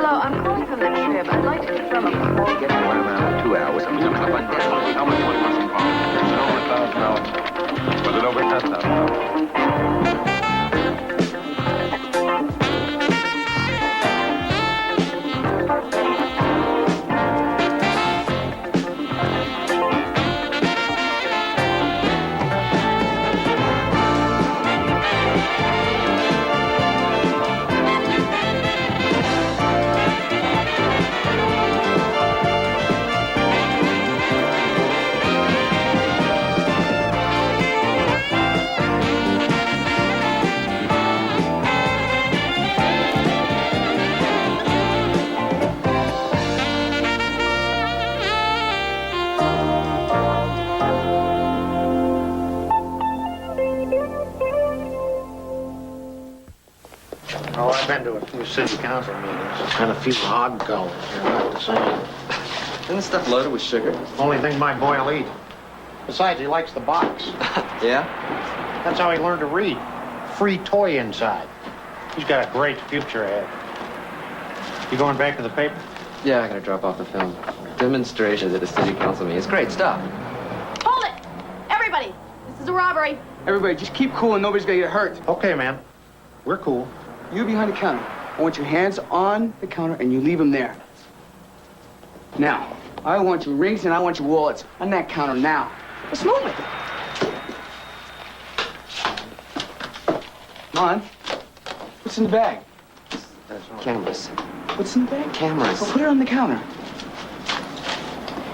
Hello, I'm calling from the Trib. I'd like to confirm a call. Get to one around 2 hours. I'm coming up on deck. How much money was involved? It's over $1,000. Was it over $10,000? Oh, I've been to a few city council meetings and a few hog gulls. You're not the same. Isn't this stuff loaded with sugar? Only thing my boy'll eat. Besides, he likes the box. Yeah? That's how he learned to read. Free toy inside. He's got a great future ahead. You going back to the paper? Yeah, I gotta drop off the film. Demonstrations at a city council meeting. It's great stuff. Hold it! Everybody! This is a robbery. Everybody, just keep cool and nobody's gonna get hurt. Okay, man. We're cool. You behind the counter. I want your hands on the counter and you leave them there. Now, I want your rings and I want your wallets on that counter now. Let's move it. Come on. What's in the bag? Cameras. What's in the bag? Cameras. Well, put it on the counter.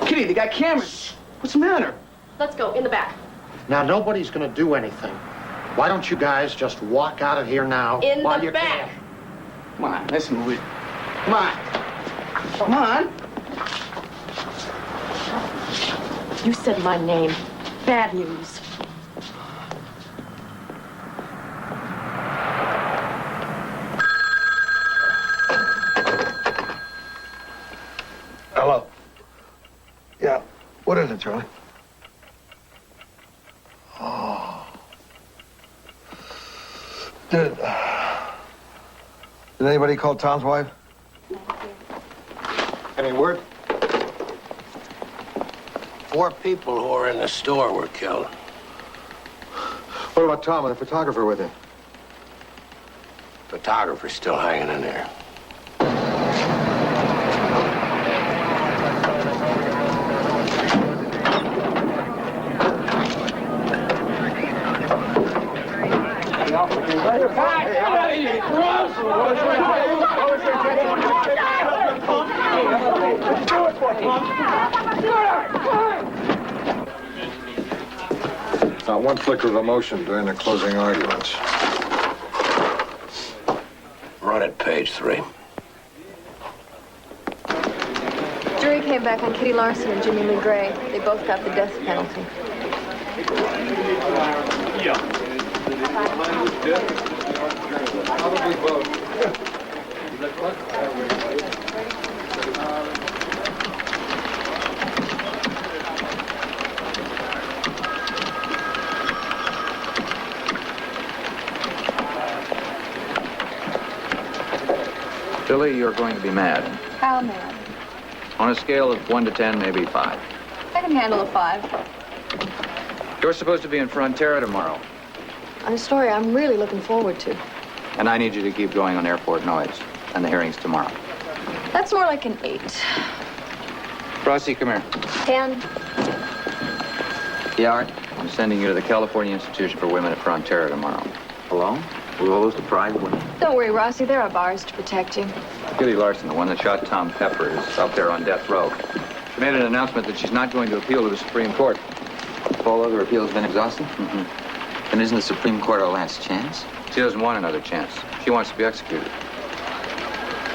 Kitty, they got cameras. What's the matter? Let's go, in the back. Now, nobody's gonna do anything. Why don't you guys just walk out of here now? In while the you back. can? Come on, let's move it. Come on. Come on. You said my name. Bad news. Hello. Yeah. What is it, Charlie? Oh. Did anybody call Tom's wife? Any word? 4 people who were in the store were killed. What about Tom and the photographer with him? Photographer's still hanging in there. Not one flicker of emotion during the closing arguments. Run at page 3. Jury came back on Kitty Larson and Jimmy Lee Gray. They both got the death penalty. Billy, you're going to be mad. How mad? On a scale of 1 to 10, maybe 5. I can handle a 5. You're supposed to be in Frontera tomorrow, On a story I'm really looking forward to. and I need you to keep going on airport noise and the hearings tomorrow. That's more like an 8. Rossi, come here. 10. Yeah, Art? I'm sending you to the California Institution for Women at Frontera tomorrow. Alone? With all those deprived women? Don't worry, Rossi. There are bars to protect you. Kitty Larson, the one that shot Tom Pepper, is out there on death row. She made an announcement that she's not going to appeal to the Supreme Court. All other appeals been exhausted? Mm-hmm. Then isn't the Supreme Court our last chance? She doesn't want another chance. She wants to be executed.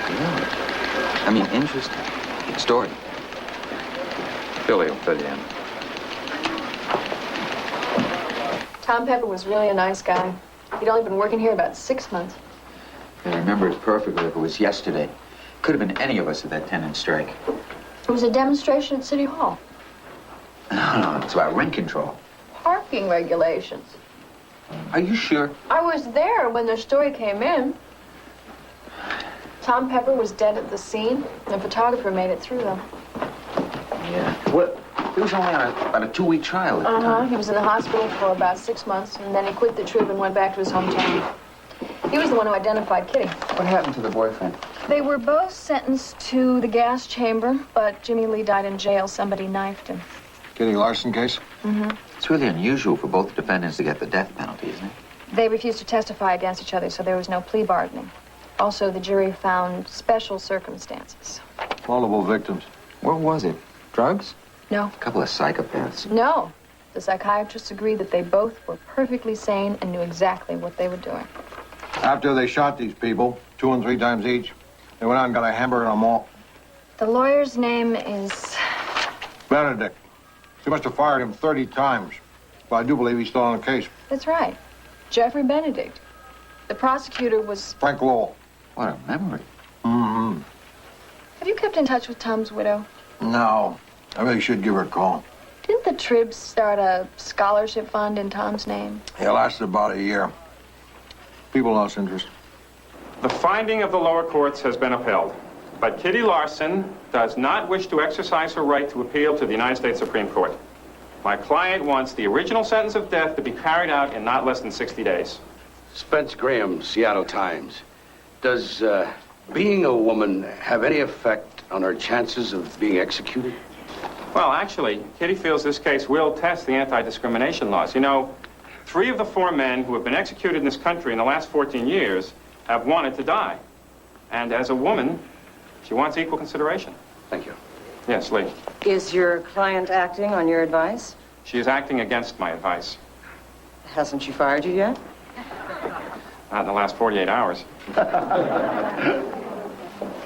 Really? I mean, interesting. Story. Billy will fill you in. Tom Pepper was really a nice guy. He'd only been working here about 6 months. I remember it perfectly if it was yesterday. Could have been any of us at that tenant strike. It was a demonstration at City Hall. No, it's about rent control. Parking regulations. Are you sure? I was there when the story came in. Tom Pepper was dead at the scene. The photographer made it through, though. Yeah. Well, he was only on about a 2-week trial at the time. He was in the hospital for about 6 months, and then he quit the Tribune and went back to his hometown. He was the one who identified Kitty. What happened to the boyfriend? They were both sentenced to the gas chamber, but Jimmy Lee died in jail. Somebody knifed him. Kitty Larson case? It's really unusual for both defendants to get the death penalty, isn't it? They refused to testify against each other, so there was no plea bargaining. Also, the jury found special circumstances. Multiple victims. What was it? Drugs? No. A couple of psychopaths. No. The psychiatrists agreed that they both were perfectly sane and knew exactly what they were doing. After they shot these people, 2 and 3 times each, they went out and got a hamburger on them all. The lawyer's name is... Benedict. She must have fired him 30 times. But I do believe he's still on the case. That's right. Jeffrey Benedict. The prosecutor was... Frank Lowell. What a memory. Mm-hmm. Have you kept in touch with Tom's widow? No. I really should give her a call. Didn't the Trib start a scholarship fund in Tom's name? It lasted about a year. People lost interest. The finding of the lower courts has been upheld, but Kitty Larson does not wish to exercise her right to appeal to the United States Supreme Court. My client wants the original sentence of death to be carried out in not less than 60 days. Spence Graham, Seattle Times. Does being a woman have any effect on her chances of being executed? Well, actually, Kitty feels this case will test the anti-discrimination laws. You know, 3 of the 4 men who have been executed in this country in the last 14 years have wanted to die. And as a woman, she wants equal consideration. Thank you. Yes, Lee. Is your client acting on your advice? She is acting against my advice. Hasn't she fired you yet? Not in the last 48 hours.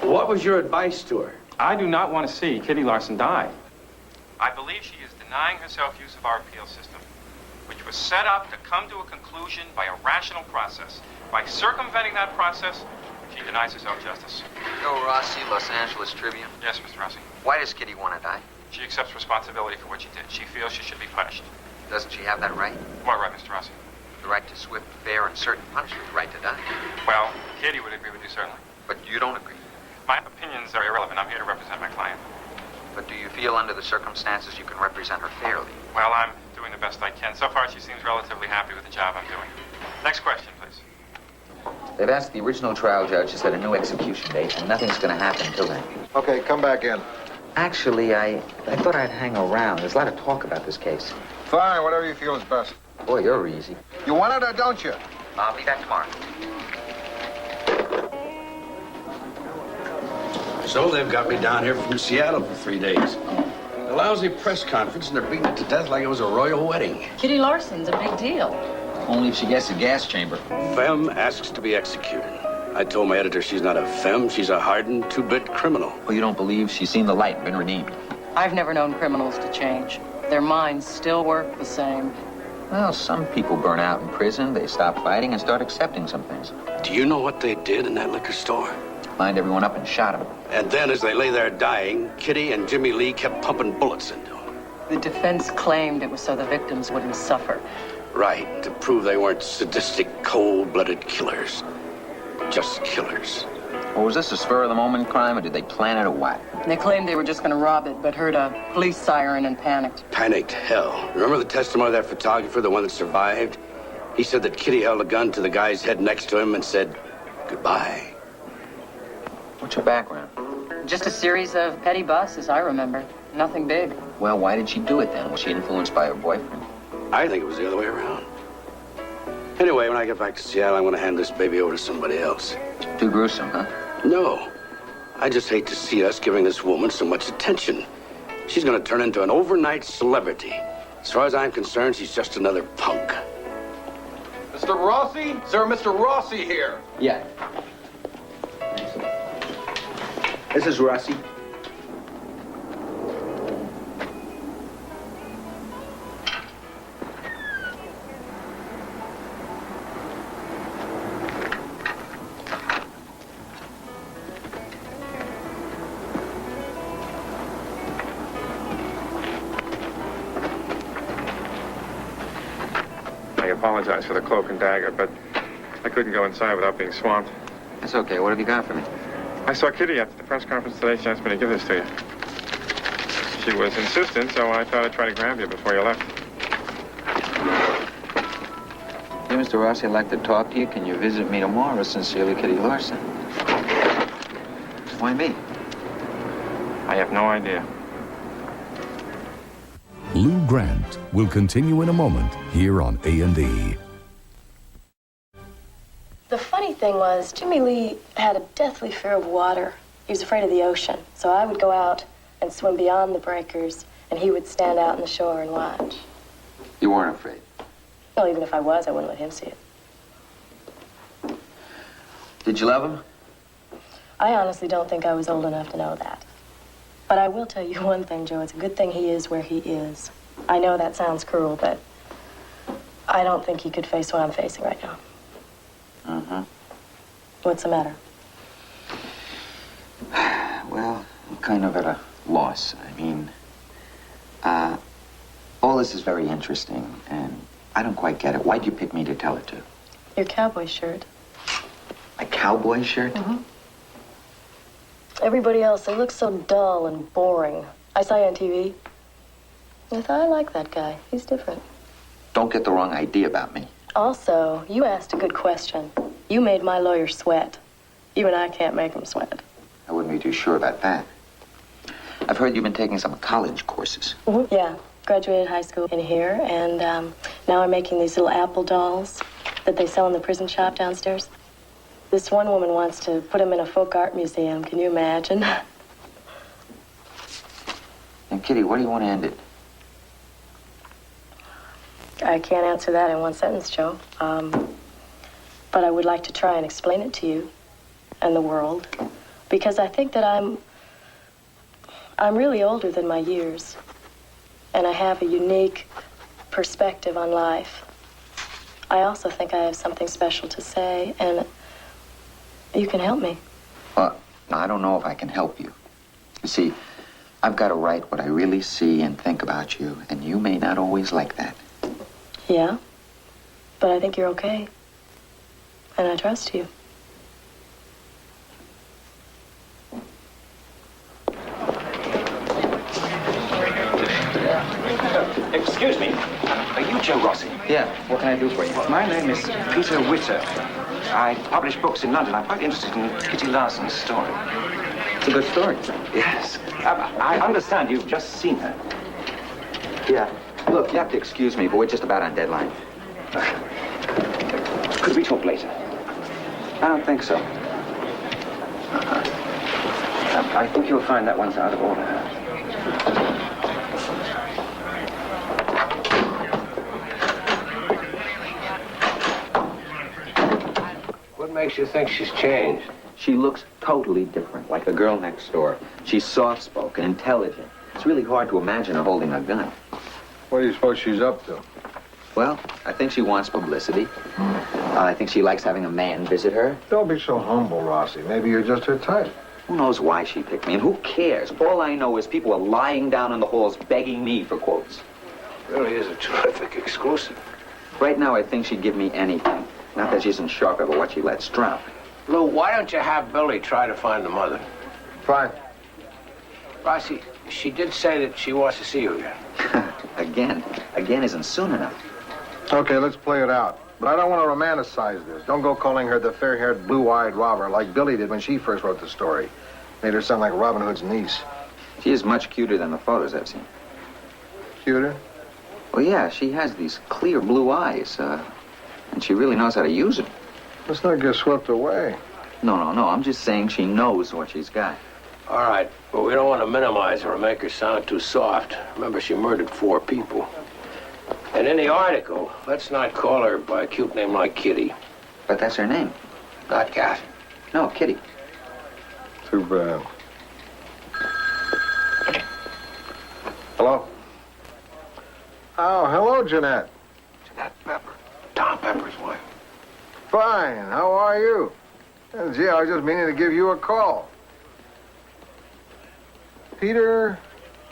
What was your advice to her? I do not want to see Kitty Larson die. I believe she is denying herself use of our appeal system, which was set up to come to a conclusion by a rational process. By circumventing that process, she denies herself justice. Joe Rossi, Los Angeles Tribune. Yes, Mr. Rossi. Why does Kitty want to die? She accepts responsibility for what she did. She feels she should be punished. Doesn't she have that right? What right, Mr. Rossi? The right to swift, fair, and certain punishment, the right to die. Well, Kitty would agree with you, certainly. But you don't agree. My opinions are irrelevant. I'm here to represent my client. But do you feel under the circumstances you can represent her fairly? Well, I'm doing the best I can. So far, she seems relatively happy with the job I'm doing. Next question, please. They've asked the original trial judge to set a new execution date, and nothing's going to happen until then. Okay, come back in. Actually, I thought I'd hang around. There's a lot of talk about this case. Fine, whatever you feel is best. Boy, you're easy. You want it or don't you? I'll be back tomorrow. So they've got me down here from Seattle for 3 days. A lousy press conference, and they're beating it to death like it was a royal wedding. Kitty Larson's a big deal. Only if she gets a gas chamber. Femme asks to be executed. I told my editor she's not a femme, she's a hardened 2-bit criminal. Well, you don't believe she's seen the light and been redeemed? I've never known criminals to change. Their minds still work the same. Well, some people burn out in prison. They stop fighting and start accepting some things. Do you know what they did in that liquor store? Lined everyone up and shot them. And then, as they lay there dying, Kitty and Jimmy Lee kept pumping bullets into them. The defense claimed it was so the victims wouldn't suffer. Right, to prove they weren't sadistic, cold-blooded killers. Just killers. Well, was this a spur-of-the-moment crime, or did they plan it, or what? They claimed they were just going to rob it, but heard a police siren and panicked. Panicked hell. Remember the testimony of that photographer, the one that survived? He said that Kitty held a gun to the guy's head next to him and said, goodbye. What's your background? Just a series of petty busts, as I remember. Nothing big. Well, why did she do it then? Was she influenced by her boyfriend? I think it was the other way around. Anyway, when I get back to Seattle, I'm going to hand this baby over to somebody else. Too gruesome, huh? No. I just hate to see us giving this woman so much attention. She's going to turn into an overnight celebrity. As far as I'm concerned, she's just another punk. Mr. Rossi? Is there a Mr. Rossi here? Yeah. This is Rossi. I apologize for the cloak and dagger, but I couldn't go inside without being swamped. That's okay. What have you got for me? I saw Kitty after the press conference today. She asked me to give this to you. She was insistent, so I thought I'd try to grab you before you left. Dear Mr. Rossi, I'd like to talk to you. Can you visit me tomorrow? Sincerely, Kitty Larson. Why me? I have no idea. Lou Grant will continue in a moment here on A&E. The funny thing was, Jimmy Lee had a deathly fear of water. He was afraid of the ocean. So I would go out and swim beyond the breakers, and he would stand out on the shore and watch. You weren't afraid? Well, even if I was, I wouldn't let him see it. Did you love him? I honestly don't think I was old enough to know that. But I will tell you one thing, Joe. It's a good thing he is where he is. I know that sounds cruel, but I don't think he could face what I'm facing right now. Uh-huh. What's the matter? Well, I'm kind of at a loss. I mean, all this is very interesting, and I don't quite get it. Why'd you pick me to tell it to? Your cowboy shirt. My cowboy shirt? Mm-hmm. Everybody else, they look so dull and boring. I saw you on TV. I thought, I like that guy. He's different. Don't get the wrong idea about me. Also, you asked a good question. You made my lawyer sweat. Even I can't make him sweat. I wouldn't be too sure about that. I've heard you've been taking some college courses. Mm-hmm. Yeah, graduated high school in here, and now I'm making these little apple dolls that they sell in the prison shop downstairs. This one woman wants to put them in a folk art museum. Can you imagine? And Kitty, where do you want to end it? I can't answer that in one sentence, Joe. But I would like to try and explain it to you and the world, because I think that I'm really older than my years, and I have a unique perspective on life. I also think I have something special to say, and you can help me. Well, I don't know if I can help you. You see, I've got to write what I really see and think about you, and you may not always like that. Yeah, but I think you're okay, and I trust you. Excuse me, are you Joe Rossi? Yeah, what can I do for you? My name is Peter Witter. I publish books in London. I'm quite interested in Kitty Larson's story. It's a good story. Yes. I understand you've just seen her. Yeah. Look, you have to excuse me, but we're just about on deadline. Could we talk later? I don't think so. I think you'll find that one's out of order. What makes you think she's changed? She looks totally different, like the girl next door. She's soft-spoken, intelligent. It's really hard to imagine her holding a gun. What do you suppose she's up to? Well, I think she wants publicity. I think she likes having a man visit her. Don't be so humble, Rossi. Maybe you're just her type. Who knows why she picked me, and who cares? All I know is people are lying down in the halls begging me for quotes. Really is a terrific exclusive. Right now, I think she'd give me anything. Not that she isn't sharp over what she lets drop. Lou, why don't you have Billy try to find the mother? Fine. Rossi, she did say that she wants to see you again. Again isn't soon enough. Okay, let's play it out. But I don't want to romanticize this. Don't go calling her the fair-haired, blue-eyed robber like Billy did when she first wrote the story. Made her sound like Robin Hood's niece. She is much cuter than the photos I've seen. Cuter? Well, yeah, she has these clear blue eyes, and she really knows how to use them. Let's not get swept away. No, I'm just saying she knows what she's got. All right, but we don't want to minimize her or make her sound too soft. Remember, she murdered 4 people. And in the article, let's not call her by a cute name like Kitty. But that's her name. Not Cat. No, Kitty. Too bad. Hello? Oh, hello, Jeanette. Jeanette Pepper. Tom Pepper's wife. Fine. How are you? Gee, I was just meaning to give you a call. Peter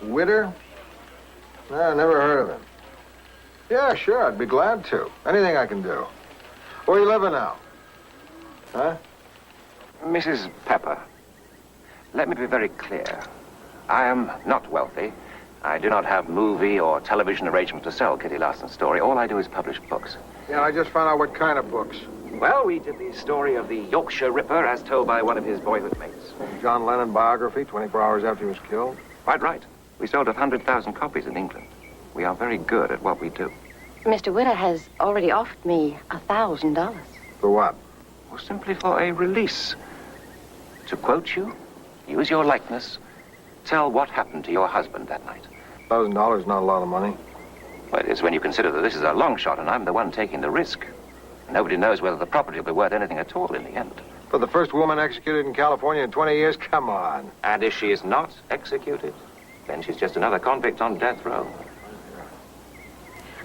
Witter? No, never heard of him. Yeah, sure, I'd be glad to. Anything I can do. Where you living now? Huh? Mrs. Pepper, let me be very clear. I am not wealthy. I do not have movie or television arrangements to sell Kitty Larson's story. All I do is publish books. Yeah, I just found out what kind of books. Well, we did the story of the Yorkshire Ripper as told by one of his boyhood mates. John Lennon biography, 24 hours after he was killed. Quite right. We sold 100,000 copies in England. We are very good at what we do. Mr. Witter has already offered me $1,000. For what? Well, simply for a release. To quote you, use your likeness, tell what happened to your husband that night. $1,000 is not a lot of money. Well, it is when you consider that this is a long shot and I'm the one taking the risk. Nobody knows whether the property will be worth anything at all in the end. For the first woman executed in California in 20 years? Come on. And if she is not executed, then she's just another convict on death row.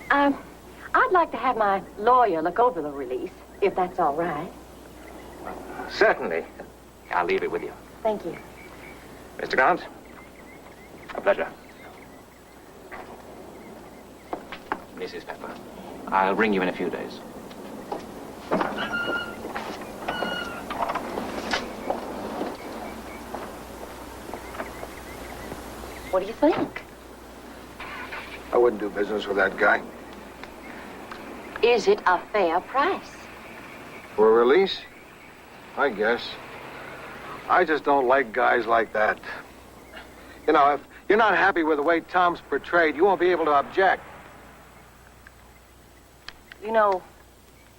I'd like to have my lawyer look over the release, if that's all right. Certainly. I'll leave it with you. Thank you. Mr. Grant, a pleasure. Mrs. Pepper, I'll ring you in a few days. What do you think? I wouldn't do business with that guy. Is it a fair price? For a release? I guess. I just don't like guys like that. You know, if you're not happy with the way Tom's portrayed, you won't be able to object. You know,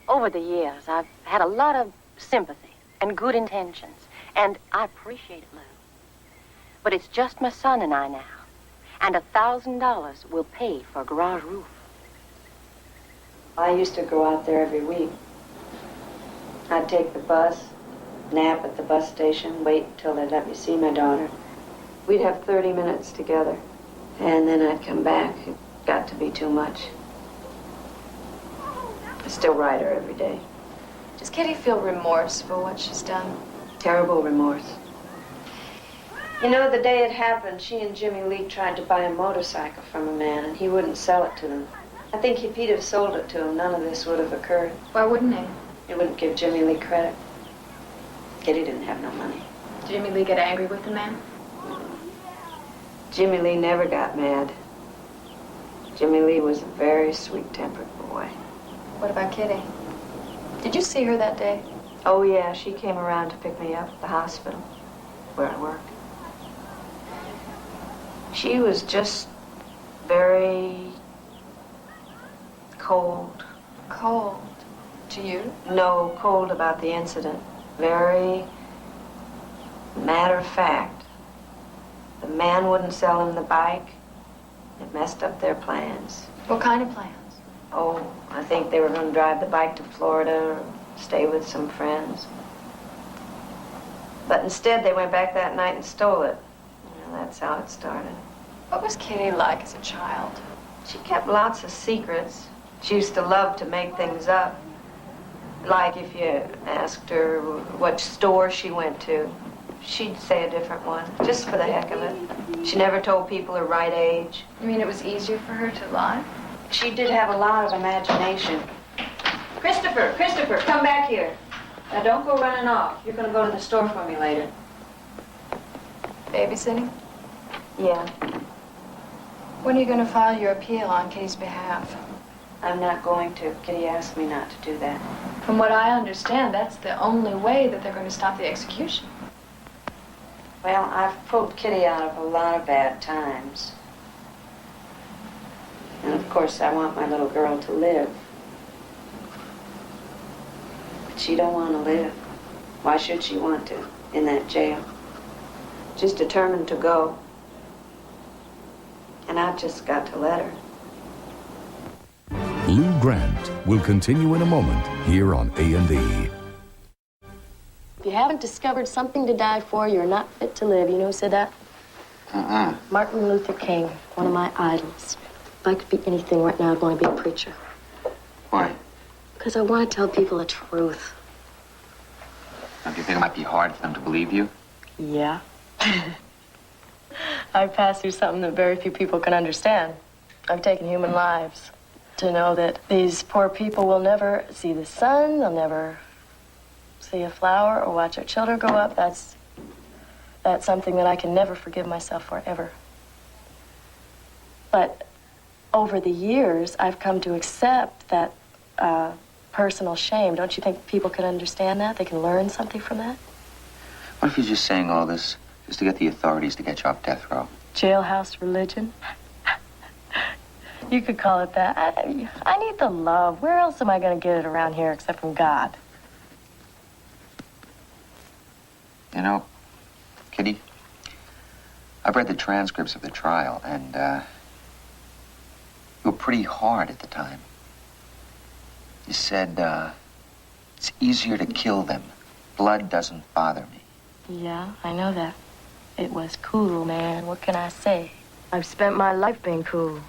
over the years, I've had a lot of sympathy and good intentions, and I appreciate it, Lou. But it's just my son and I now, and $1,000 will pay for a garage roof. I used to go out there every week. I'd take the bus, nap at the bus station, wait until they'd let me see my daughter. We'd have 30 minutes together, and then I'd come back. It got to be too much. I still write her every day. Does Kitty feel remorse for what she's done? Terrible remorse. You know, the day it happened, she and Jimmy Lee tried to buy a motorcycle from a man, and he wouldn't sell it to them. I think if he'd have sold it to him, none of this would have occurred. Why wouldn't he? He wouldn't give Jimmy Lee credit. Kitty didn't have no money. Did Jimmy Lee get angry with the man? Jimmy Lee never got mad. Jimmy Lee was a very sweet-tempered boy. What about Kitty? Did you see her that day? Oh, yeah, she came around to pick me up at the hospital where I work. She was just very cold. Cold? To you? No, cold about the incident. Very matter-of-fact. The man wouldn't sell him the bike. It messed up their plans. What kind of plans? Oh, I think they were going to drive the bike to Florida or stay with some friends. But instead, they went back that night and stole it. You know, that's how it started. What was Kitty like as a child? She kept lots of secrets. She used to love to make things up. Like if you asked her what store she went to, she'd say a different one, just for the heck of it. She never told people her right age. You mean it was easier for her to lie? She did have a lot of imagination. Christopher, come back here. Now, don't go running off. You're going to go to the store for me later. Babysitting? Yeah. When are you going to file your appeal on Kitty's behalf? I'm not going to. Kitty asked me not to do that. From what I understand, that's the only way that they're going to stop the execution. Well, I've pulled Kitty out of a lot of bad times. And of course, I want my little girl to live. But she don't want to live. Why should she want to in that jail? She's determined to go. And I've just got to let her. Lou Grant will continue in a moment here on A&E. If you haven't discovered something to die for, you're not fit to live. You know who said that? Martin Luther King, one of my idols. If I could be anything right now, I'd want to be a preacher. Why? Because I want to tell people the truth. Don't you think it might be hard for them to believe you? Yeah. I've passed through something that very few people can understand. I've taken human lives. To know that these poor people will never see the sun, they'll never see a flower or watch their children grow up, that's That's something that I can never forgive myself for, ever. But over the years, I've come to accept that personal shame. Don't you think people can understand that? They can learn something from that? What if you're just saying all this just to get the authorities to get you off death row? Jailhouse religion? You could call it that. I need the love. Where else am I going to get it around here except from God? You know, Kitty, I've read the transcripts of the trial, and you were pretty hard at the time. You said, it's easier to kill them. Blood doesn't bother me. Yeah, I know that. It was cool, man. What can I say? I've spent my life being cool.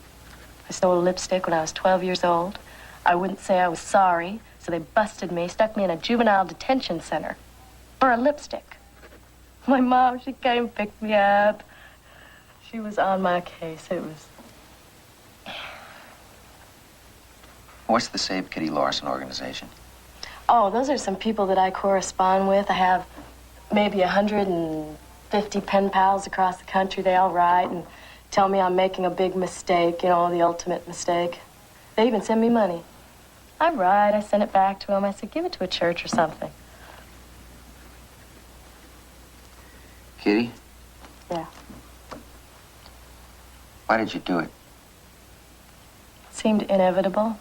I stole lipstick when I was 12 years old. I wouldn't say I was sorry, so they busted me, stuck me in a juvenile detention center for a lipstick. My mom, she came and picked me up. She was on my case. It was... What's the Save Kitty Larson organization? Oh, those are some people that I correspond with. I have maybe 150 pen pals across the country. They all write and tell me I'm making a big mistake, you know, the ultimate mistake. They even send me money. I write, I send it back to them. I said, give it to a church or something. Kitty? Yeah. Why did you do it? It seemed inevitable.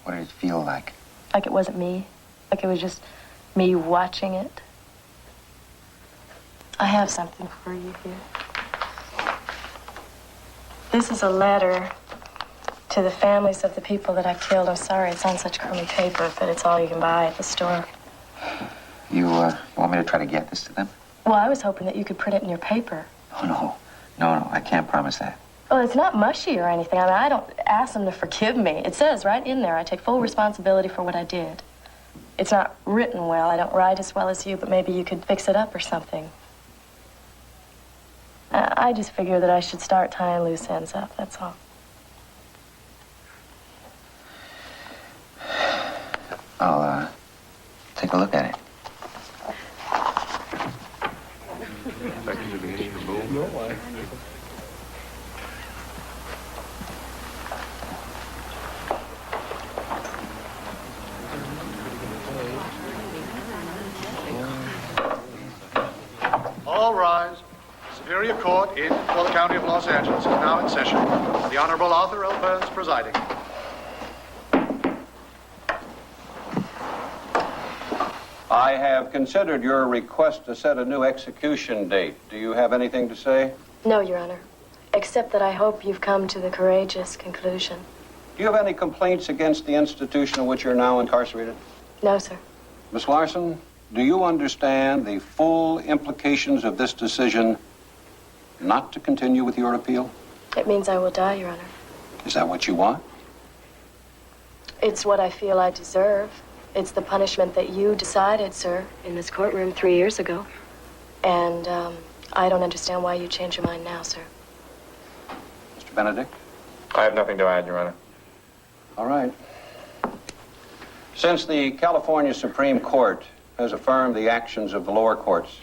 What did it feel like? Like it wasn't me. Like it was just me watching it. I have something for you here. This is a letter to the families of the people that I killed. I'm sorry it's on such crummy paper, but it's all you can buy at the store. You want me to try to get this to them? Well, I was hoping that you could print it in your paper. Oh, no, I can't promise that. Well, it's not mushy or anything. I mean, I don't ask them to forgive me. It says right in there, I take full responsibility for what I did. It's not written well. I don't write as well as you, but maybe you could fix it up or something. I just figure that I should start tying loose ends up, that's all. I'll, take a look at it. All rise. Superior Court in for the County of Los Angeles is now in session. The Honorable Arthur L. Burns presiding. I have considered your request to set a new execution date. Do you have anything to say? No, Your Honor. Except that I hope you've come to the courageous conclusion. Do you have any complaints against the institution in which you're now incarcerated? No, sir. Miss Larson, do you understand the full implications of this decision not to continue with your appeal? It means I will die, Your Honor. Is that what you want? It's what I feel I deserve. It's the punishment that you decided, sir, in this courtroom 3 years ago. And I don't understand why you changed your mind now, sir. Mr. Benedict? I have nothing to add, Your Honor. All right. Since the California Supreme Court has affirmed the actions of the lower courts,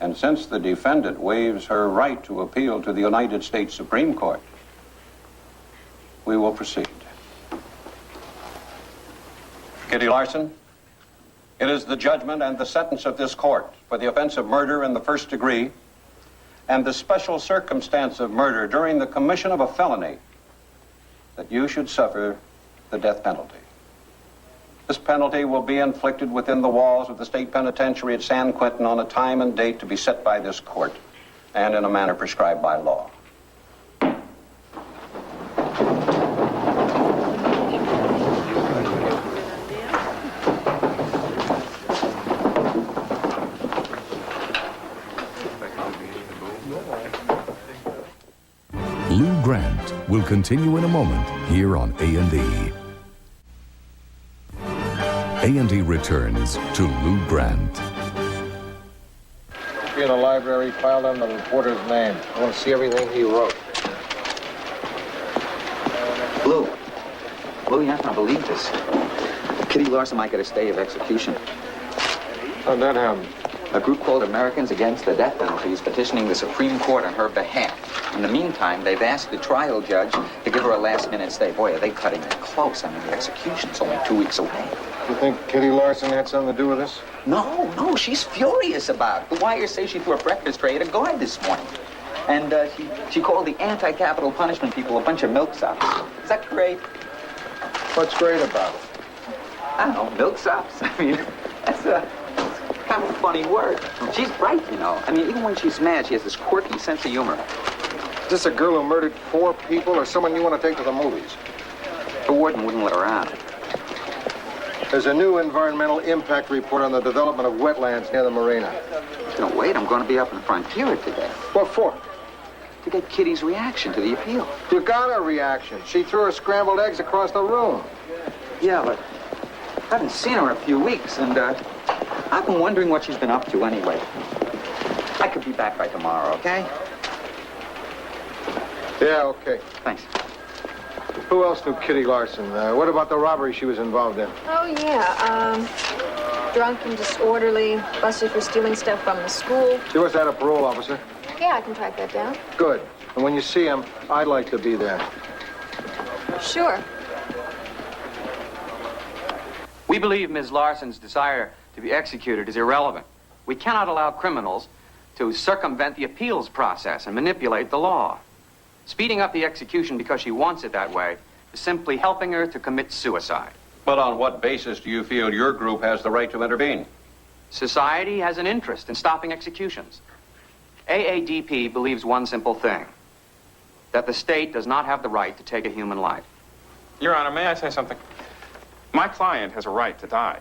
and since the defendant waives her right to appeal to the United States Supreme Court, we will proceed. Kitty Larson, it is the judgment and the sentence of this court for the offense of murder in the first degree and the special circumstance of murder during the commission of a felony that you should suffer the death penalty. This penalty will be inflicted within the walls of the state penitentiary at San Quentin on a time and date to be set by this court and in a manner prescribed by law. Lou Grant will continue in a moment here on A&E. A&E returns to Lou Grant. Be in the library, file down the reporter's name. I want to see everything he wrote. Lou, you're not going to believe this. Kitty Larson might get a stay of execution. How'd that happen? A group called Americans Against the Death Penalty is petitioning the Supreme Court on her behalf. In the meantime, they've asked the trial judge to give her a last-minute stay. Boy, are they cutting it close. I mean, the execution's only 2 weeks away. You think Kitty Larson had something to do with this? No, she's furious about it. The wire says she threw a breakfast tray at a guard this morning. And she called the anti-capital punishment people a bunch of milksops. Is that great? What's great about it? I don't know, milksops. I mean, that's kind of a funny word. She's bright, you know. I mean, even when she's mad, she has this quirky sense of humor. Is this a girl who murdered 4 people or someone you want to take to the movies? The warden wouldn't let her out. There's a new environmental impact report on the development of wetlands near the marina. No, wait, I'm going to be up in Frontier today. What for? To get Kitty's reaction to the appeal. You got her reaction. She threw her scrambled eggs across the room. Yeah, but I haven't seen her in a few weeks, and I've been wondering what she's been up to anyway. I could be back by tomorrow, okay? Yeah, okay. Thanks. Who else knew Kitty Larson? What about the robbery she was involved in? Oh, yeah. Drunk and disorderly, busted for stealing stuff from the school. She must have had a parole officer. Yeah, I can track that down. Good. And when you see him, I'd like to be there. Sure. We believe Ms. Larson's desire to be executed is irrelevant. We cannot allow criminals to circumvent the appeals process and manipulate the law. Speeding up the execution because she wants it that way is simply helping her to commit suicide. But on what basis do you feel your group has the right to intervene? Society has an interest in stopping executions. AADP believes one simple thing, that the state does not have the right to take a human life. Your Honor, may I say something? My client has a right to die.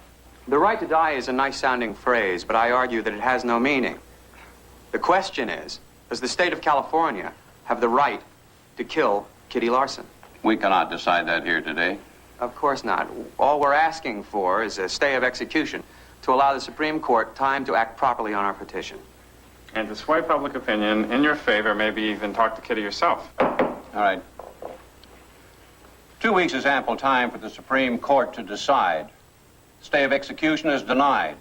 The right to die is a nice-sounding phrase, but I argue that it has no meaning. The question is, does the state of California have the right to kill Kitty Larson? We cannot decide that here today. Of course not. All we're asking for is a stay of execution to allow the Supreme Court time to act properly on our petition. And to sway public opinion in your favor, maybe even talk to Kitty yourself. All right. 2 weeks is ample time for the Supreme Court to decide. Stay of execution is denied.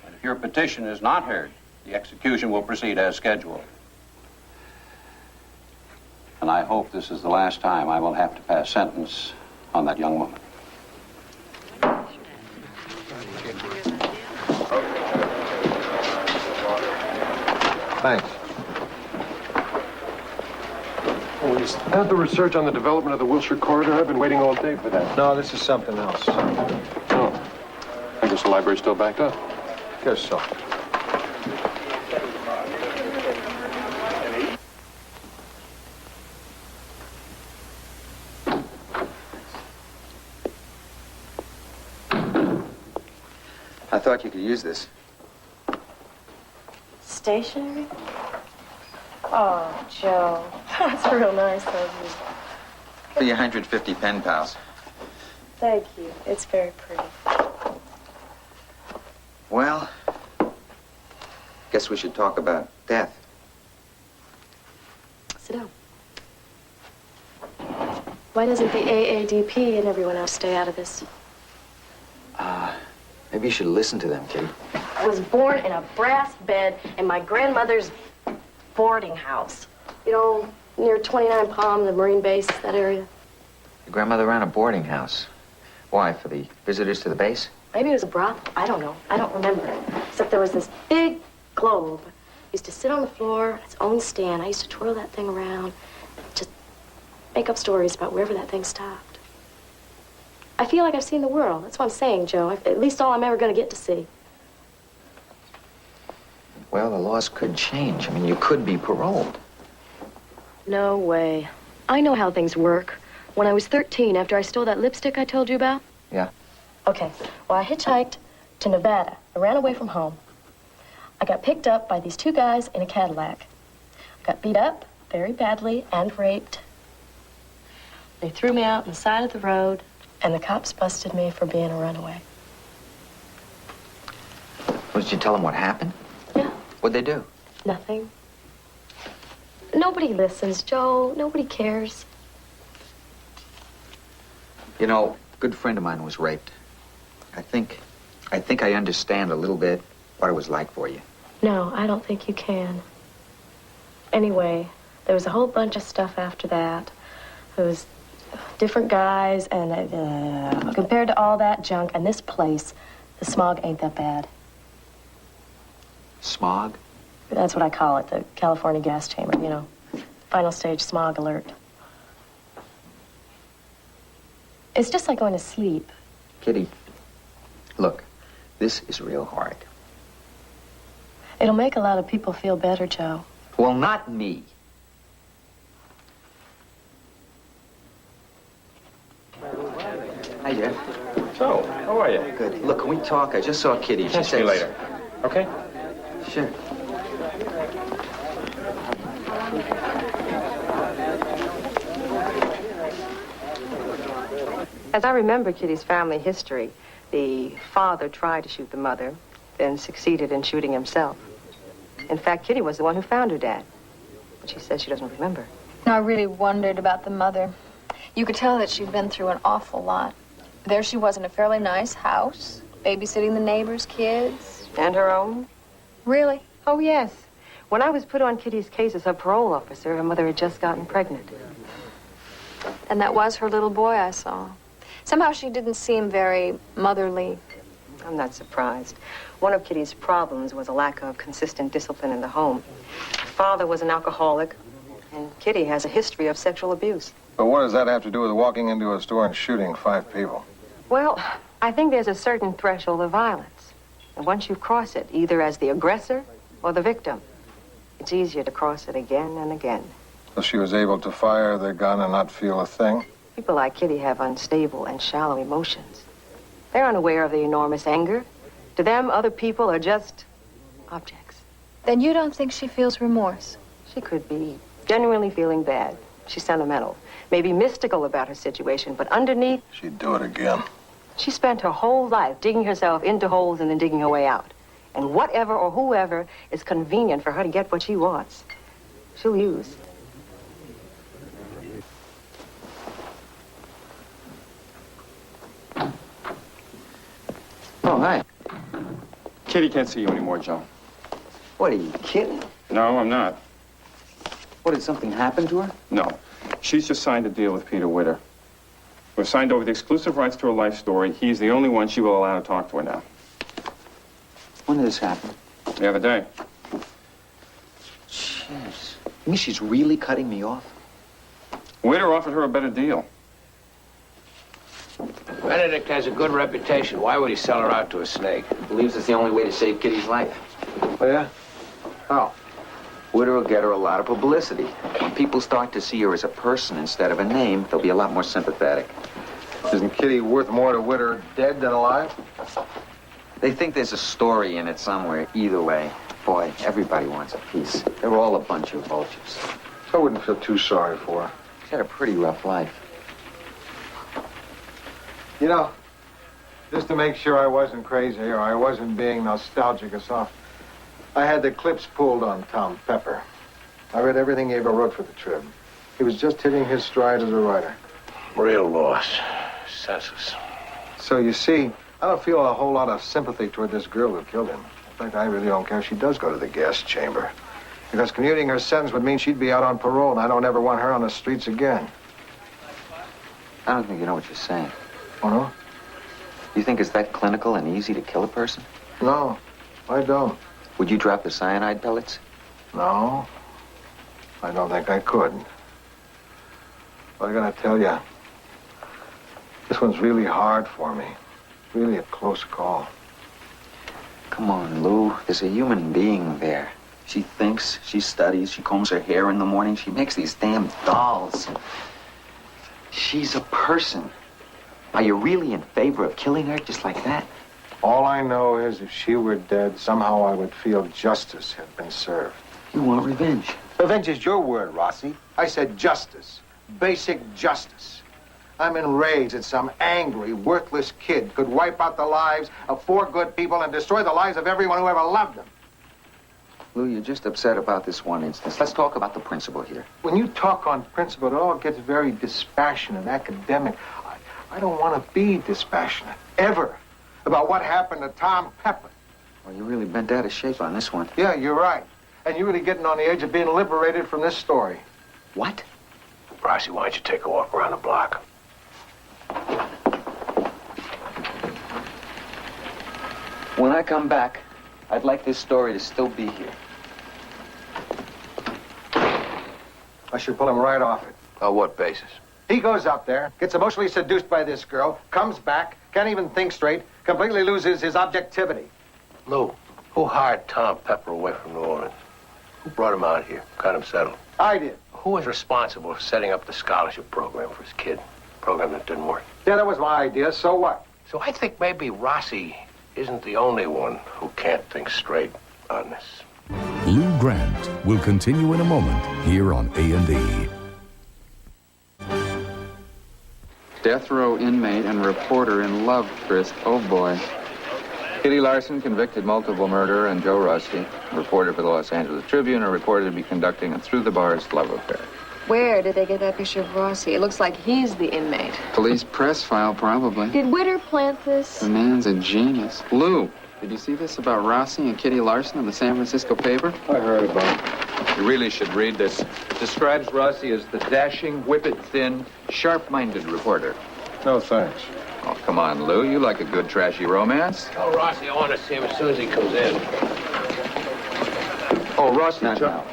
And if your petition is not heard, the execution will proceed as scheduled. And I hope this is the last time I will have to pass sentence on that young woman. Thanks. How's the research on the development of the Wilshire corridor? I've been waiting all day for that. No, this is something else. Oh. I guess the library's still backed up. Guess so. I thought you could use this. Stationery? Oh, Joe, that's real nice of you. For your 150 pen pals. Thank you. It's very pretty. Well, guess we should talk about death. Sit down. Why doesn't the AADP and everyone else stay out of this? Maybe you should listen to them, Kitty. I was born in a brass bed in my grandmother's boarding house. You know, near 29 Palm, the Marine base, that area. Your grandmother ran a boarding house. Why, for the visitors to the base? Maybe it was a brothel. I don't know. I don't remember. Except there was this big globe. It used to sit on the floor, its own stand. I used to twirl that thing around, just make up stories about wherever that thing stopped. I feel like I've seen the world. That's what I'm saying, Joe. At least all I'm ever going to get to see. Well, the laws could change. I mean, you could be paroled. No way. I know how things work. When I was 13, after I stole that lipstick I told you about. Yeah. Okay. Well, I hitchhiked to Nevada. I ran away from home. I got picked up by these 2 guys in a Cadillac. I got beat up very badly and raped. They threw me out on the side of the road, and the cops busted me for being a runaway. Well, did you tell them what happened? Yeah. What'd they do? Nothing. Nobody listens, Joe. Nobody cares. You know, a good friend of mine was raped. I think I think I understand a little bit what it was like for you. No, I don't think you can. Anyway, there was a whole bunch of stuff after that. There was different guys, and compared to all that junk and this place, the smog ain't that bad. Smog? That's what I call it, the California gas chamber, you know. Final stage smog alert. It's just like going to sleep. Kitty, look, this is real hard. It'll make a lot of people feel better, Joe. Well, not me. Hi, Jeff. So, how are you? Good. Look, can we talk? I just saw Kitty. Catch me later. Okay? Sure. As I remember Kitty's family history, the father tried to shoot the mother, then succeeded in shooting himself. In fact, Kitty was the one who found her dad. But she says she doesn't remember. I really wondered about the mother. You could tell that she'd been through an awful lot. There she was in a fairly nice house, babysitting the neighbors' kids. And her own? Really? Oh, yes. When I was put on Kitty's case as her parole officer, her mother had just gotten pregnant. And that was her little boy I saw. Somehow she didn't seem very motherly. I'm not surprised. One of Kitty's problems was a lack of consistent discipline in the home. Her father was an alcoholic, and Kitty has a history of sexual abuse. But what does that have to do with walking into a store and shooting 5 people? Well, I think there's a certain threshold of violence. And once you cross it, either as the aggressor or the victim, it's easier to cross it again and again. So she was able to fire the gun and not feel a thing? People like Kitty have unstable and shallow emotions. They're unaware of the enormous anger. To them, other people are just objects. Then you don't think she feels remorse? She could be genuinely feeling bad. She's sentimental, maybe mystical about her situation, but underneath... She'd do it again. She spent her whole life digging herself into holes and then digging her way out. And whatever or whoever is convenient for her to get what she wants, she'll use. Oh, hi. Kitty can't see you anymore, Joe. What, are you kidding? No, I'm not. What, did something happen to her? No. She's just signed a deal with Peter Witter. We've signed over the exclusive rights to her life story. He's the only one she will allow to talk to her now. When did this happen? The other day. Jeez. You mean she's really cutting me off? Witter offered her a better deal. Benedict has a good reputation. Why would he sell her out to a snake? Believes it's the only way to save Kitty's life. Oh, yeah? How? Witter will get her a lot of publicity. When people start to see her as a person instead of a name, they'll be a lot more sympathetic. Isn't Kitty worth more to Witter dead than alive? They think there's a story in it somewhere. Either way, boy, everybody wants a piece. They're all a bunch of vultures. I wouldn't feel too sorry for her. She's had a pretty rough life. You know, just to make sure I wasn't crazy or I wasn't being nostalgic or soft, I had the clips pulled on Tom Pepper. I read everything he ever wrote for the Trib. He was just hitting his stride as a writer. Real loss. Senseless. So you see, I don't feel a whole lot of sympathy toward this girl who killed him. In fact, I really don't care if she does go to the gas chamber. Because commuting her sentence would mean she'd be out on parole, and I don't ever want her on the streets again. I don't think you know what you're saying. Oh, no? You think it's that clinical and easy to kill a person? No, I don't. Would you drop the cyanide pellets? No, I don't think I could. But I gotta tell you, this one's really hard for me. Really a close call. Come on, Lou. There's a human being there. She thinks, she studies, she combs her hair in the morning, she makes these damn dolls. She's a person. Are you really in favor of killing her just like that? All I know is if she were dead, somehow I would feel justice had been served. You want revenge? Revenge is your word, Rossi. I said justice. Basic justice. I'm enraged that some angry, worthless kid could wipe out the lives of 4 good people and destroy the lives of everyone who ever loved them. Lou, you're just upset about this one instance. Let's talk about the principle here. When you talk on principle, it all gets very dispassionate, academic. I don't want to be dispassionate, ever. about what happened to Tom Pepper. Well, you really bent out of shape on this one. Yeah, you're right. And you're really getting on the edge of being liberated from this story. What? Rossi, why don't you take a walk around the block? When I come back, I'd like this story to still be here. I should pull him right off it. On what basis? He goes up there, gets emotionally seduced by this girl, comes back, can't even think straight, completely loses his objectivity. Lou, who hired Tom Pepper away from New Orleans? Who brought him out here? Got him settled? I did. Who was responsible for setting up the scholarship program for his kid? Program that didn't work. Yeah, that was my idea. So what? So I think maybe Rossi isn't the only one who can't think straight on this. Lou Grant will continue in a moment here on A&E. Death row inmate and reporter in love tryst. Oh, boy. Kitty Larson, convicted multiple murderer, and Joe Rossi, reporter for the Los Angeles Tribune, are reported to be conducting a through-the-bars love affair. Where did they get that picture of Rossi? It looks like he's the inmate. Police press file, probably. Did Witter plant this? The man's a genius. Lou, did you see this about Rossi and Kitty Larson in the San Francisco paper? I heard about it. You really should read this. It describes Rossi as the dashing, whippet-thin, sharp-minded reporter. No, thanks. Oh, come on, Lou. You like a good trashy romance. Tell Rossi I want to see him as soon as he comes in. Oh, Rossi, Not now.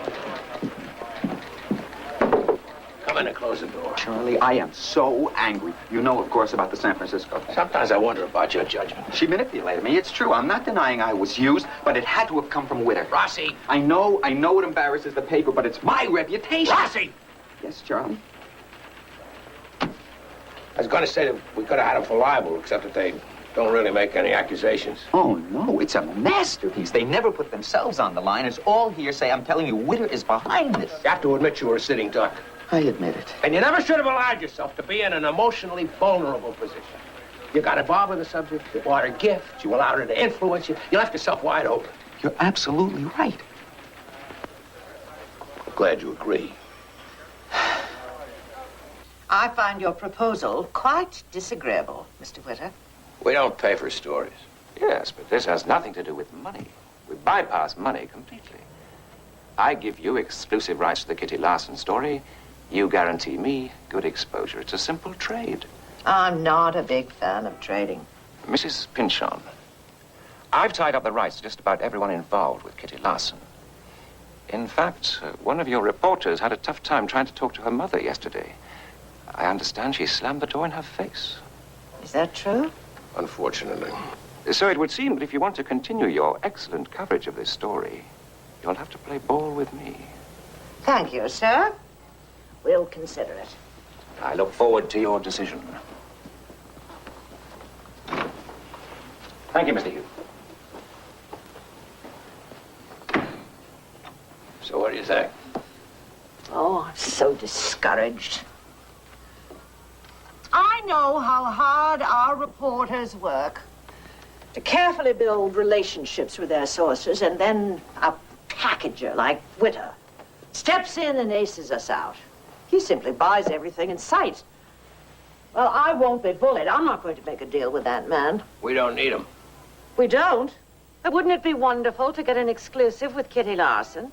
Come in and close the door. Charlie, I am so angry. You know, of course, about the San Francisco thing. Sometimes I wonder about your judgment. She manipulated me. It's true. I'm not denying I was used, but it had to have come from Witter. Rossi! I know it embarrasses the paper, but it's my reputation. Rossi! Yes, Charlie? I was going to say that we could have had him for libel, except that they don't really make any accusations. Oh, no, it's a masterpiece. They never put themselves on the line. It's all hearsay. I'm telling you, Witter is behind this. You have to admit you were a sitting duck. I admit it. And you never should have allowed yourself to be in an emotionally vulnerable position. You got involved with the subject, you bought her gifts, you allowed her to influence you, you left yourself wide open. You're absolutely right. I'm glad you agree. I find your proposal quite disagreeable, Mr. Witter. We don't pay for stories. Yes, but this has nothing to do with money. We bypass money completely. I give you exclusive rights to the Kitty Larson story. You guarantee me good exposure. It's a simple trade. I'm not a big fan of trading. Mrs. Pynchon, I've tied up the rights to just about everyone involved with Kitty Larson. In fact, one of your reporters had a tough time trying to talk to her mother yesterday. I understand she slammed the door in her face. Is that true? Unfortunately. So it would seem that if you want to continue your excellent coverage of this story, you'll have to play ball with me. Thank you, sir. We'll consider it. I look forward to your decision. Thank you, Mr. Hugh. So what do you think? Oh, I'm so discouraged. I know how hard our reporters work to carefully build relationships with their sources, and then a packager like Witter steps in and aces us out. He simply buys everything in sight. Well, I won't be bullied. I'm not going to make a deal with that man. We don't need him. We don't? But wouldn't it be wonderful to get an exclusive with Kitty Larson?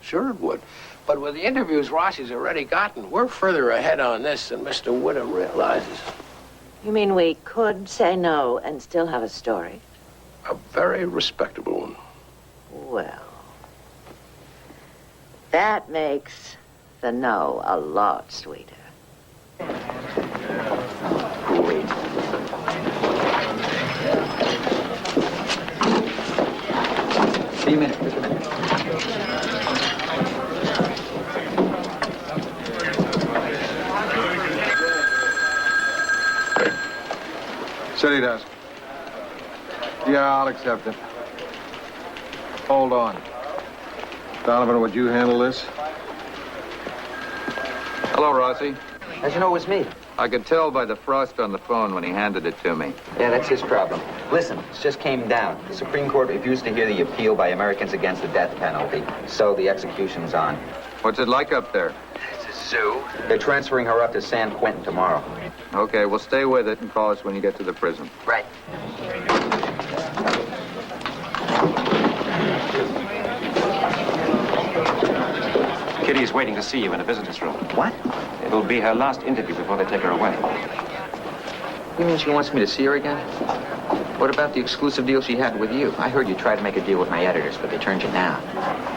Sure it would. But with the interviews Rossi's already gotten, we're further ahead on this than Mr. Witter realizes. You mean we could say no and still have a story? A very respectable one. Well, that makes the no a lot sweeter. Great. See you in a minute. Just a minute. Said he does. Yeah, I'll accept it. Hold on. Donovan, would you handle this? Hello, Rossi. How'd you know it was me? I could tell by the frost on the phone when he handed it to me. Yeah, that's his problem. Listen, it just came down. The Supreme Court refused to hear the appeal by Americans against the death penalty, so the execution's on. What's it like up there? It's a zoo. They're transferring her up to San Quentin tomorrow. Okay, well, stay with it and call us when you get to the prison. Right. Kitty's waiting to see you in a visitor's room. What? It'll be her last interview before they take her away. You mean she wants me to see her again? What about the exclusive deal she had with you? I heard you tried to make a deal with my editors, but they turned you down.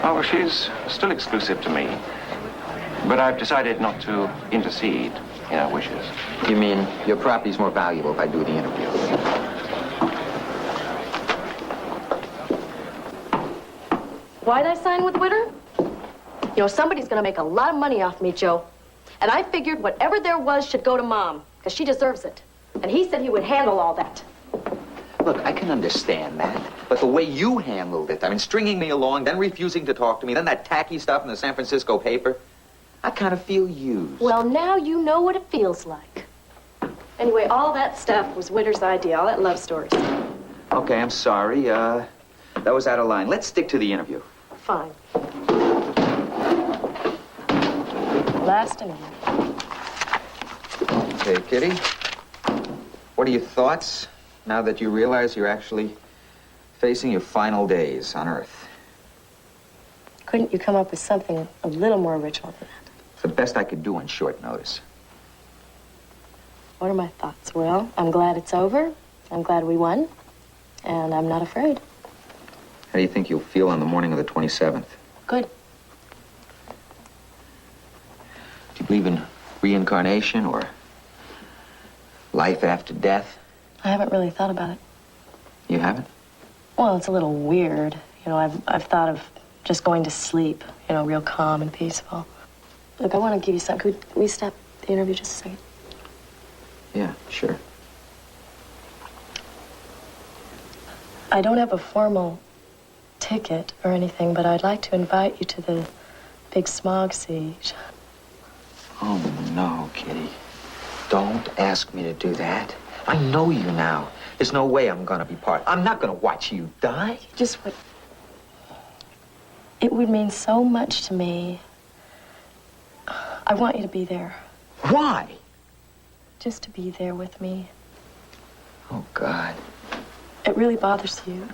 Oh, well, she's still exclusive to me. But I've decided not to intercede in her wishes. You mean your property's more valuable if I do the interview? Why'd I sign with Witter? You know, somebody's gonna make a lot of money off me, Joe. And I figured whatever there was should go to Mom, because she deserves it. And he said he would handle all that. Look, I can understand that. But the way you handled it, I mean, stringing me along, then refusing to talk to me, then that tacky stuff in the San Francisco paper, I kind of feel used. Well, now you know what it feels like. Anyway, all that stuff was Witter's idea, all that love stories. Okay, I'm sorry. That was out of line. Let's stick to the interview. Fine. Last interview. Okay, Kitty. What are your thoughts now that you realize you're actually facing your final days on Earth? Couldn't you come up with something a little more original than that? It's the best I could do on short notice. What are my thoughts? Well, I'm glad it's over. I'm glad we won. And I'm not afraid. How do you think you'll feel on the morning of the 27th? Good. Do you believe in reincarnation or life after death? I haven't really thought about it. You haven't? Well, it's a little weird. You know, I've thought of just going to sleep, you know, real calm and peaceful. Look, I want to give you something. Could we stop the interview just a second? Yeah, sure. I don't have a formal ticket or anything, but I'd like to invite you to the big smog siege. Oh, no, Kitty. Don't ask me to do that. I know you now. There's no way I'm gonna be part. I'm not gonna watch you die. Just what... It would mean so much to me. I want you to be there. Why? Just to be there with me. Oh, God. It really bothers you.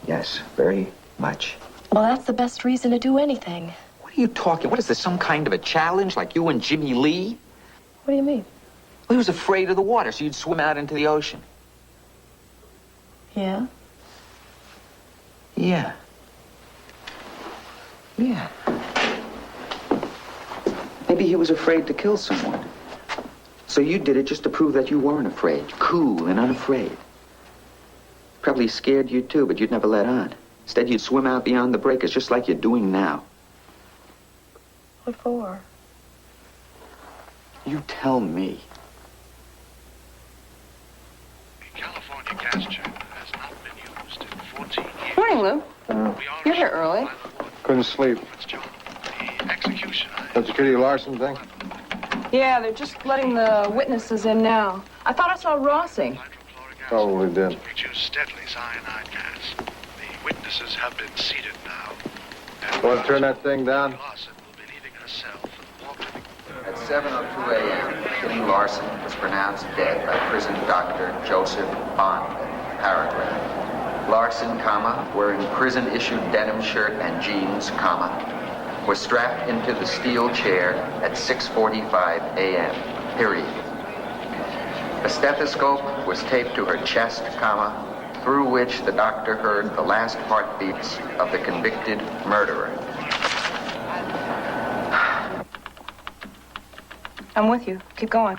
Yes, very much. Well, that's the best reason to do anything. What are you talking? What is this, some kind of a challenge like you and Jimmy Lee? What do you mean? Well, he was afraid of the water, so you'd swim out into the ocean. Yeah? Yeah. Yeah. Maybe he was afraid to kill someone. So you did it just to prove that you weren't afraid. Cool and unafraid. Probably scared you too, but you'd never let on. Instead, you'd swim out beyond the breakers, just like you're doing now. What for? You tell me. The California gas chamber has not been used in 14 years. Morning, Lou. You're here early. Couldn't sleep. The executioner. That's the Kitty Larson thing? Yeah, they're just letting the witnesses in now. I thought I saw Rossi. Probably did. Produce steadily cyanide gas. The witnesses have been seated now. And Want to turn that thing down? Larson will be leaving herself and walk to the... At 7:02 a.m., Kitty Larson was pronounced dead by prison doctor Joseph Bond. Paragraph. Larson, comma, wearing prison-issued denim shirt and jeans, comma, was strapped into the steel chair at 6:45 a.m., period. A stethoscope was taped to her chest, comma, through which the doctor heard the last heartbeats of the convicted murderer. I'm with you. Keep going.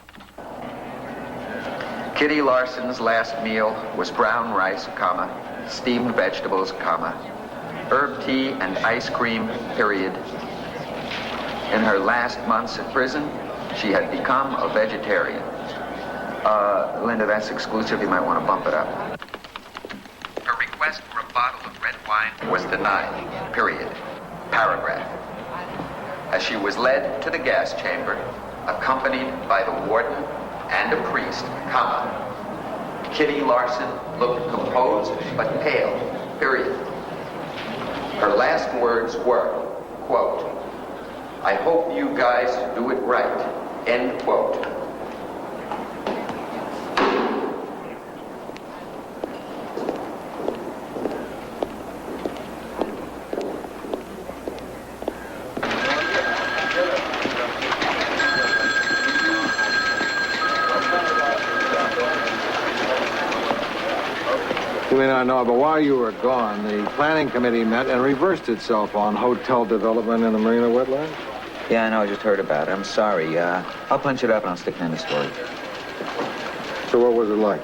Kitty Larson's last meal was brown rice, comma, steamed vegetables, comma, herb tea and ice cream, period. In her last months in prison, she had become a vegetarian. Linda, that's exclusive. You might want to bump it up. Her request for a bottle of red wine was denied, period. Paragraph. As she was led to the gas chamber, accompanied by the warden and a priest, comma, Kitty Larson looked composed but pale, period. Her last words were, quote, "I hope you guys do it right," end quote. Yeah, no, but while you were gone, the planning committee met and reversed itself on hotel development in the Marina wetlands. Yeah, I know. I just heard about it. I'm sorry. I'll punch it up and I'll stick it in the story. So what was it like?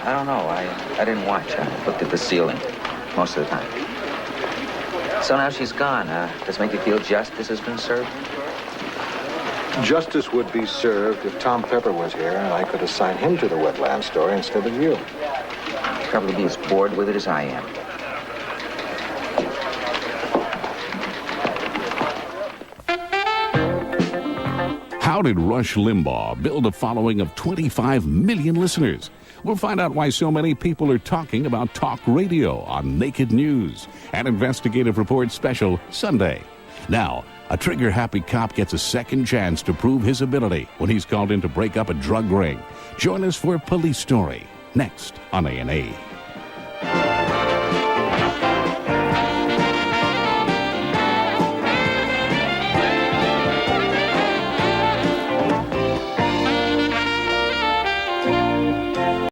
I don't know. I didn't watch. I looked at the ceiling most of the time. So now she's gone. Does it make you feel justice has been served? Justice would be served if Tom Pepper was here and I could assign him to the wetland story instead of you. He'd probably be as bored with it as I am. How did Rush Limbaugh build a following of 25 million listeners? We'll find out why so many people are talking about talk radio on Naked News, an investigative report special Sunday. Now, a trigger-happy cop gets a second chance to prove his ability when he's called in to break up a drug ring. Join us for Police Story, next on A&E.